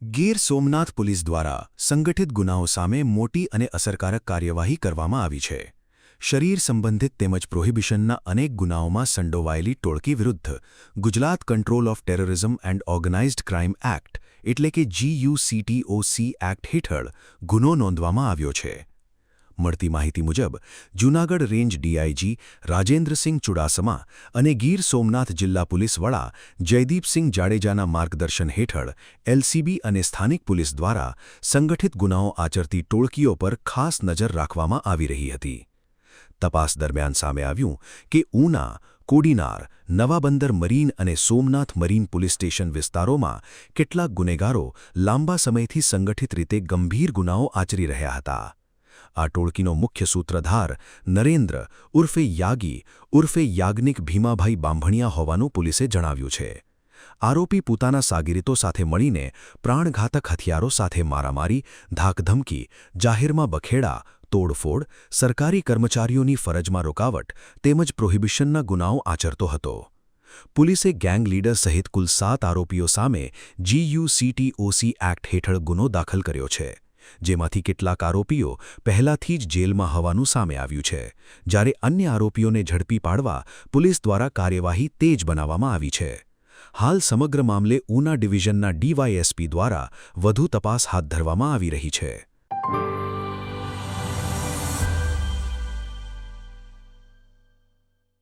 Gir Somnath police દ્વારા સંગઠિત ગુનાઓ સામે મોટી અને અસરકારક કાર્યવાહી કરવામાં આવી છે. શરીર સંબંધિત તેમજ પ્રોહિબિશનના અનેક ગુનાઓમાં સંડોવાયેલી ટોળકી વિરુદ્ધ Gujarat control of terrorism and organised crime act એટલે કે GUCTOC એક્ટ હેઠળ ગુનો નોંધવામાં આવ્યો છે. મળતી માહિતી મુજબ જૂનાગઢ રેન્જ ડીઆઈજી રાજેન્દ્રસિંહ ચુડાસમા અને ગીર સોમનાથ જિલ્લા પોલીસ વડા જયદીપસિંહ જાડેજાના માર્ગદર્શન હેઠળ એલસીબી અને સ્થાનિક પોલીસ દ્વારા સંગઠિત ગુનાઓ આચરતી ટોળકીઓ પર ખાસ નજર રાખવામાં આવી રહી હતી. તપાસ દરમિયાન સામે આવ્યું કે ઉના, કોડીનાર, નવાબંદર મરીન અને સોમનાથ મરીન પોલીસ સ્ટેશન વિસ્તારોમાં કેટલાક ગુનેગારો લાંબા સમયથી સંગઠિત રીતે ગંભીર ગુનાઓ આચરી રહ્યા હતા. આ ટોળકીનો મુખ્ય સૂત્રધાર નરેન્દ્ર ઉર્ફે યાગી ઉર્ફે યાજ્ઞિક ભીમાભાઈ બાંભણિયા હોવાનું પોલીસે જણાવ્યું છે. આરોપી પોતાના સાગરીતો સાથે મળીને પ્રાણઘાતક હથિયારો સાથે મારામારી, ધાકધમકી, જાહેરમાં બખેડા, તોડફોડ, સરકારી કર્મચારીઓની ફરજમાં રોકાવટ તેમજ પ્રોહિબિશનના ગુનાઓ આચરતો હતો. પોલીસે ગેંગ લીડર સહિત કુલ 7 આરોપીઓ સામે GUCTOC એક્ટ હેઠળ ગુનો દાખલ કર્યો છે, જેમાંથી કેટલાક આરોપીઓ પહેલાથી જ જેલમાં હોવાનું સામે આવ્યું છે, જ્યારે અન્ય આરોપીઓને ઝડપી પાડવા પોલીસ દ્વારા કાર્યવાહી તેજ બનાવવામાં આવી છે. હાલ સમગ્ર મામલે ઉના ડિવિઝનના DYSP દ્વારા વધુ તપાસ હાથ ધરવામાં આવી રહી છે.